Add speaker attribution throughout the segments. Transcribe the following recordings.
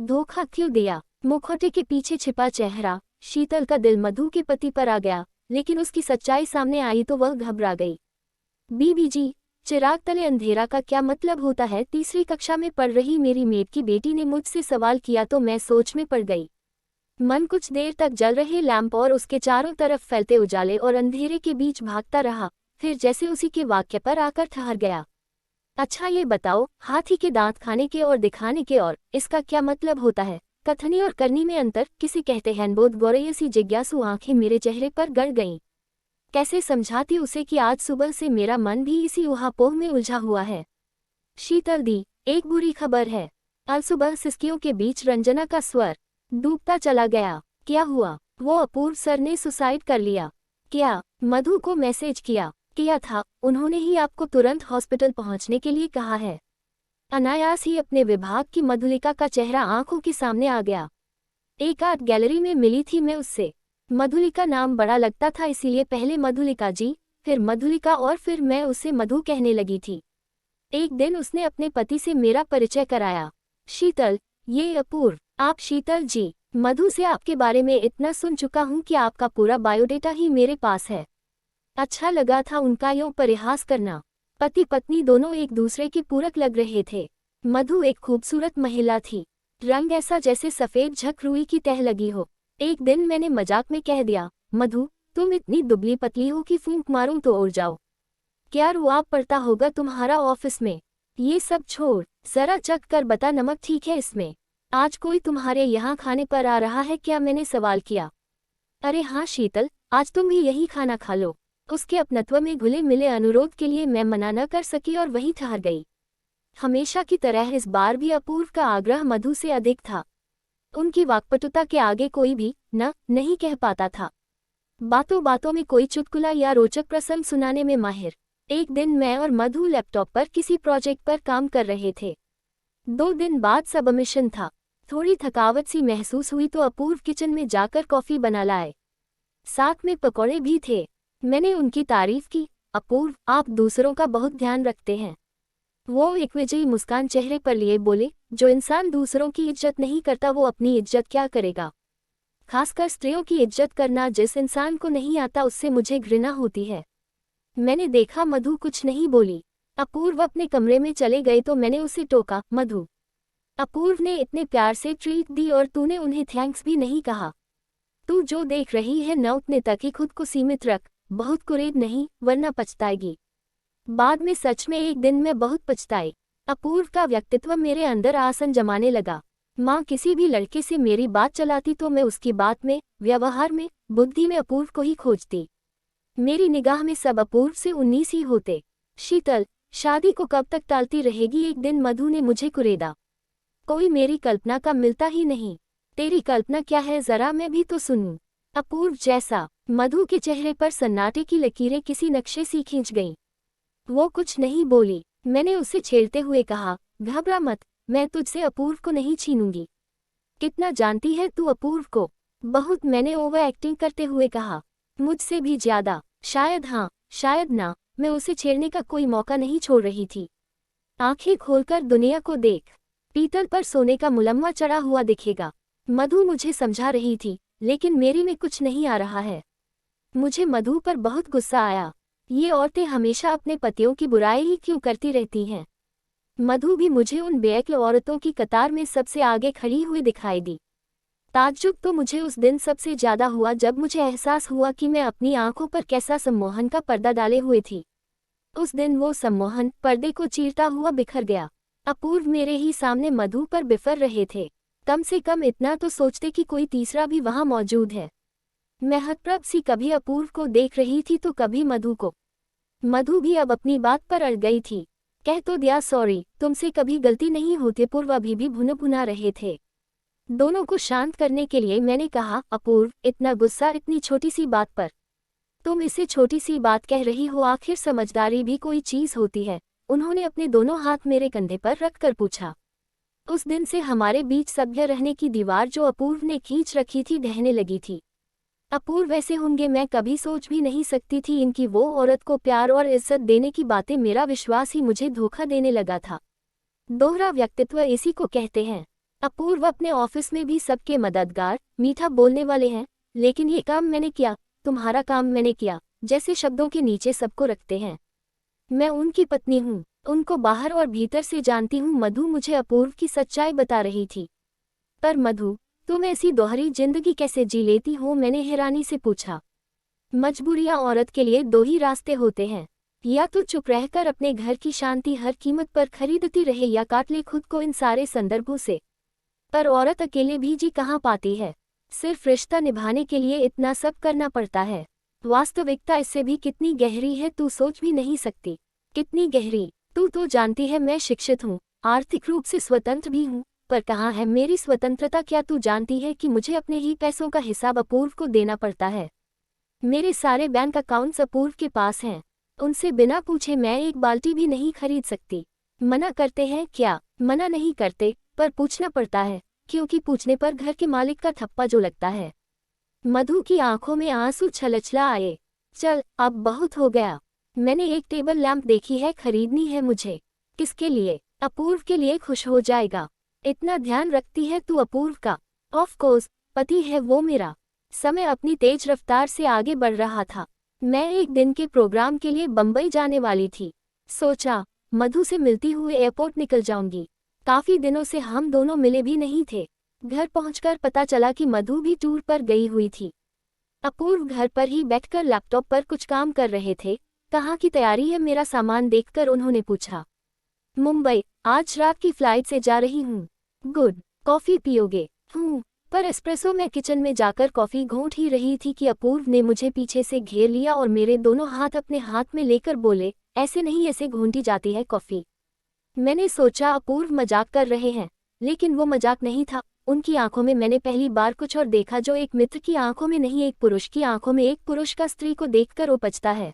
Speaker 1: धोखा क्यों दिया? मुखौटे के पीछे छिपा चेहरा। शीतल का दिल मधु के पति पर आ गया, लेकिन उसकी सच्चाई सामने आई तो वह घबरा गई। बीबी जी, चिराग तले अंधेरा का क्या मतलब होता है? तीसरी कक्षा में पढ़ रही मेरी मेड की बेटी ने मुझसे सवाल किया तो मैं सोच में पड़ गई। मन कुछ देर तक जल रहे लैंप और उसके चारों तरफ फैलते उजाले और अंधेरे के बीच भागता रहा, फिर जैसे उसी के वाक्य पर आकर ठहर गया। अच्छा ये बताओ, हाथी के दांत खाने के और दिखाने के और इसका क्या मतलब होता है? कथनी और करनी में अंतर किसे कहते हैं? बोध गौरय सी जिज्ञासु आंखें मेरे चेहरे पर गड़ गईं। कैसे समझाती उसे कि आज सुबह से मेरा मन भी इसी ऊहापोह में उलझा हुआ है। शीतल दी, एक बुरी खबर है। अलसुबह सिसकियों के बीच रंजना का स्वर डूबता चला गया। क्या हुआ? वो अपूर्व सर ने सुसाइड कर लिया। क्या? मधु को मैसेज किया था, उन्होंने ही आपको तुरंत हॉस्पिटल पहुंचने के लिए कहा है। अनायास ही अपने विभाग की मधुलिका का चेहरा आंखों के सामने आ गया। एक आर्ट गैलरी में मिली थी मैं उससे। मधुलिका नाम बड़ा लगता था, इसीलिए पहले मधुलिका जी, फिर मधुलिका और फिर मैं उसे मधु कहने लगी थी। एक दिन उसने अपने पति से मेरा परिचय कराया। शीतल, ये अपूर्व। आप शीतल जी, मधु से आपके बारे में इतना सुन चुका हूँ कि आपका पूरा बायोडेटा ही मेरे पास है। अच्छा लगा था उनका यूं परिहास करना। पति पत्नी दोनों एक दूसरे के पूरक लग रहे थे। मधु एक खूबसूरत महिला थी, रंग ऐसा जैसे सफेद झक रुई की तह लगी हो। एक दिन मैंने मजाक में कह दिया, मधु तुम इतनी दुबली पतली हो कि फूंक मारूं तो उड़ जाओ। क्या रुआब पड़ता होगा तुम्हारा ऑफिस में? ये सब छोड़, जरा चख कर बता नमक ठीक है इसमें? आज कोई तुम्हारे यहाँ खाने पर आ रहा है क्या? मैंने सवाल किया। अरे हाँ शीतल, आज तुम भी यही खाना खा लो। उसके अपनत्व में घुले मिले अनुरोध के लिए मैं मना न कर सकी और वहीं ठहर गई। हमेशा की तरह इस बार भी अपूर्व का आग्रह मधु से अधिक था। उनकी वाक्पटुता के आगे कोई भी नहीं कह पाता था। बातों बातों में कोई चुटकुला या रोचक प्रसंग सुनाने में माहिर। एक दिन मैं और मधु लैपटॉप पर किसी प्रोजेक्ट पर काम कर रहे थे। 2 दिन बाद सबमिशन था। थोड़ी थकावट सी महसूस हुई तो अपूर्व किचन में जाकर कॉफी बना लाए। साथ में पकौड़े भी थे। मैंने उनकी तारीफ की। अपूर्व, आप दूसरों का बहुत ध्यान रखते हैं। वो एक विजयी मुस्कान चेहरे पर लिए बोले, जो इंसान दूसरों की इज्जत नहीं करता वो अपनी इज्जत क्या करेगा? खासकर स्त्रियों की इज्जत करना जिस इंसान को नहीं आता उससे मुझे घृणा होती है। मैंने देखा मधु कुछ नहीं बोली। अपूर्व अपने कमरे में चले गए तो मैंने उसे टोका, मधु, अपूर्व ने इतने प्यार से ट्रीट दी और तूने उन्हें थैंक्स भी नहीं कहा। तू जो देख रही है न उतने तक ही खुद को सीमित रख, बहुत कुरेद नहीं वरना पछताएगी। बाद में सच में एक दिन मैं बहुत पछताई। अपूर्व का व्यक्तित्व मेरे अंदर आसन जमाने लगा। माँ किसी भी लड़के से मेरी बात चलाती तो मैं उसकी बात में, व्यवहार में, बुद्धि में अपूर्व को ही खोजती। मेरी निगाह में सब अपूर्व से 19 ही होते। शीतल, शादी को कब तक टालती रहेगी? एक दिन मधु ने मुझे कुरेदा। कोई मेरी कल्पना का मिलता ही नहीं। तेरी कल्पना क्या है जरा मैं भी तो सुनूं। अपूर्व जैसा। मधु के चेहरे पर सन्नाटे की लकीरें किसी नक्शे सी खींच गईं। वो कुछ नहीं बोली। मैंने उसे छेड़ते हुए कहा, घबरा मत, मैं तुझसे अपूर्व को नहीं छीनूंगी। कितना जानती है तू अपूर्व को? बहुत, मैंने ओवर एक्टिंग करते हुए कहा। मुझसे भी ज्यादा। शायद हाँ, शायद ना। मैं उसे छेड़ने का कोई मौका नहीं छोड़ रही थी। आंखें खोलकर दुनिया को देख, पीतल पर सोने का मुलम्मा चढ़ा हुआ दिखेगा। मधु मुझे समझा रही थी, लेकिन मेरी में कुछ नहीं आ रहा है। मुझे मधु पर बहुत गुस्सा आया। ये औरतें हमेशा अपने पतियों की बुराई ही क्यों करती रहती हैं? मधु भी मुझे उन बेअक्ल औरतों की कतार में सबसे आगे खड़ी हुई दिखाई दी। ताज्जुब तो मुझे उस दिन सबसे ज्यादा हुआ जब मुझे एहसास हुआ कि मैं अपनी आंखों पर कैसा सम्मोहन का पर्दा डाले हुए थी। उस दिन वो सम्मोहन पर्दे को चीरता हुआ बिखर गया। अपूर्व मेरे ही सामने मधु पर बिफर रहे थे। कम से कम इतना तो सोचते कि कोई तीसरा भी वहां मौजूद है। मैं हतप्रभ सी कभी अपूर्व को देख रही थी तो कभी मधु को। मधु भी अब अपनी बात पर अड़ गई थी। कह तो दिया सॉरी, तुमसे कभी गलती नहीं होती। अपूर्व अभी भी भुना रहे थे। दोनों को शांत करने के लिए मैंने कहा, अपूर्व, इतना गुस्सा इतनी छोटी सी बात पर? तुम इसे छोटी सी बात कह रही हो? आखिर समझदारी भी कोई चीज होती है। उन्होंने अपने दोनों हाथ मेरे कंधे पर रखकर पूछा। उस दिन से हमारे बीच सभ्य रहने की दीवार जो अपूर्व ने खींच रखी थी ढहने लगी थी। अपूर्व ऐसे होंगे मैं कभी सोच भी नहीं सकती थी। इनकी वो औरत को प्यार और इज्जत देने की बातें, मेरा विश्वास ही मुझे धोखा देने लगा था। दोहरा व्यक्तित्व इसी को कहते हैं। अपूर्व अपने ऑफिस में भी सबके मददगार, मीठा बोलने वाले हैं, लेकिन ये काम मैंने किया, तुम्हारा काम मैंने किया, जैसे शब्दों के नीचे सबको रखते हैं। मैं उनकी पत्नी हूँ, उनको बाहर और भीतर से जानती हूँ। मधु मुझे अपूर्व की सच्चाई बता रही थी। पर मधु, तुम ऐसी दोहरी जिंदगी कैसे जी लेती हो? मैंने हैरानी से पूछा। मजबूरियां औरत के लिए दो ही रास्ते होते हैं, या तो चुप रहकर अपने घर की शांति हर कीमत पर खरीदती रहे या काट ले खुद को इन सारे संदर्भों से। पर औरत अकेले भी जी कहाँ पाती है? सिर्फ रिश्ता निभाने के लिए इतना सब करना पड़ता है। वास्तविकता इससे भी कितनी गहरी है तू सोच भी नहीं सकती। कितनी गहरी? तू तो जानती है मैं शिक्षित हूँ, आर्थिक रूप से स्वतंत्र भी हूँ, पर कहाँ है मेरी स्वतंत्रता? क्या तू जानती है कि मुझे अपने ही पैसों का हिसाब अपूर्व को देना पड़ता है? मेरे सारे बैंक अकाउंट्स अपूर्व के पास हैं, उनसे बिना पूछे मैं एक बाल्टी भी नहीं खरीद सकती। मना करते हैं क्या? मना नहीं करते, पर पूछना पड़ता है, क्योंकि पूछने पर घर के मालिक का थप्पा जो लगता है। मधु की आंखों में आंसू छलछला आए। चल अब बहुत हो गया, मैंने एक टेबल लैंप देखी है, खरीदनी है मुझे। किसके लिए? अपूर्व के लिए, खुश हो जाएगा। इतना ध्यान रखती है तू अपूर्व का? ऑफ कोर्स, पति है वो मेरा। समय अपनी तेज रफ्तार से आगे बढ़ रहा था। मैं एक दिन के प्रोग्राम के लिए बंबई जाने वाली थी। सोचा मधु से मिलती हुए एयरपोर्ट निकल जाऊंगी। काफी दिनों से हम दोनों मिले भी नहीं थे। घर पहुंचकर पता चला कि मधु भी टूर पर गई हुई थी। अपूर्व घर पर ही बैठकर लैपटॉप पर कुछ काम कर रहे थे। कहाँ की तैयारी है? मेरा सामान देखकर उन्होंने पूछा। मुंबई, आज रात की फ्लाइट से जा रही हूँ। गुड, कॉफी पियोगे? हूँ, पर एस्प्रेसो। मैं किचन में जाकर कॉफी घोंट ही रही थी कि अपूर्व ने मुझे पीछे से घेर लिया और मेरे दोनों हाथ अपने हाथ में लेकर बोले, ऐसे नहीं, ऐसे घोंटी जाती है कॉफी। मैंने सोचा अपूर्व मजाक कर रहे हैं, लेकिन वो मजाक नहीं था। उनकी आंखों में मैंने पहली बार कुछ और देखा जो एक मित्र की आंखों में नहीं, एक पुरुष की आंखों में, एक पुरुष का स्त्री को देखकर उपजता है।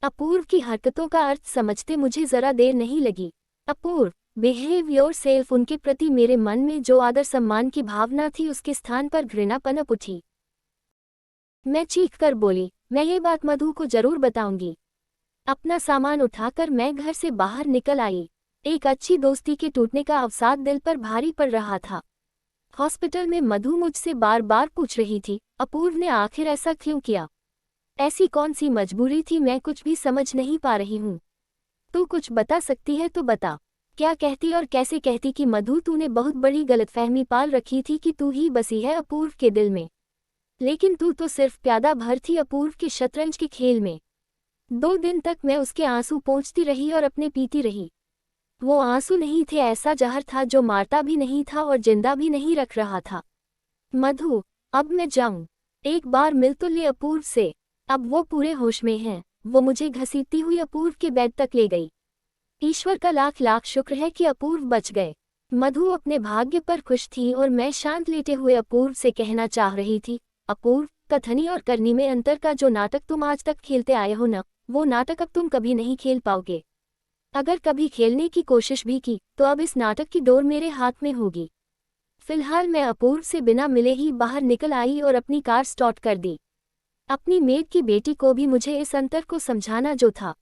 Speaker 1: अपूर्व की हरकतों का अर्थ समझते मुझे जरा देर नहीं लगी। अपूर्व, बिहेव योर सेल्फ। उनके प्रति मेरे मन में जो आदर सम्मान की भावना थी उसके स्थान पर घृणा पनप उठी। मैं चीख कर बोली, मैं ये बात मधु को जरूर बताऊंगी। अपना सामान उठाकर मैं घर से बाहर निकल आई। एक अच्छी दोस्ती के टूटने का अवसाद दिल पर भारी पड़ रहा था। हॉस्पिटल में मधु मुझसे बार बार पूछ रही थी, अपूर्व ने आखिर ऐसा क्यों किया? ऐसी कौन सी मजबूरी थी? मैं कुछ भी समझ नहीं पा रही हूँ। तू कुछ बता सकती है तो बता। क्या कहती और कैसे कहती कि मधु तूने बहुत बड़ी गलतफहमी पाल रखी थी कि तू ही बसी है अपूर्व के दिल में, लेकिन तू तो सिर्फ प्यादा भर थी अपूर्व के शतरंज के खेल में। 2 दिन तक मैं उसके आंसू पोंछती रही और अपने पीती रही। वो आंसू नहीं थे, ऐसा जहर था जो मारता भी नहीं था और जिंदा भी नहीं रख रहा था। मधु, अब मैं जाऊं? एक बार मिल तो ले अपूर्व से। अब वो पूरे होश में हैं। वो मुझे घसीटती हुई अपूर्व के बेड तक ले गई। ईश्वर का लाख लाख शुक्र है कि अपूर्व बच गए। मधु अपने भाग्य पर खुश थी और मैं शांत लेटे हुए अपूर्व से कहना चाह रही थी, अपूर्व, कथनी और करनी में अंतर का जो नाटक तुम आज तक खेलते आए हो ना, वो नाटक अब तुम कभी नहीं खेल पाओगे। अगर कभी खेलने की कोशिश भी की तो अब इस नाटक की डोर मेरे हाथ में होगी। फिलहाल मैं अपूर्व से बिना मिले ही बाहर निकल आई और अपनी कार स्टार्ट कर दी। अपनी मेड की बेटी को भी मुझे इस अंतर को समझाना जो था।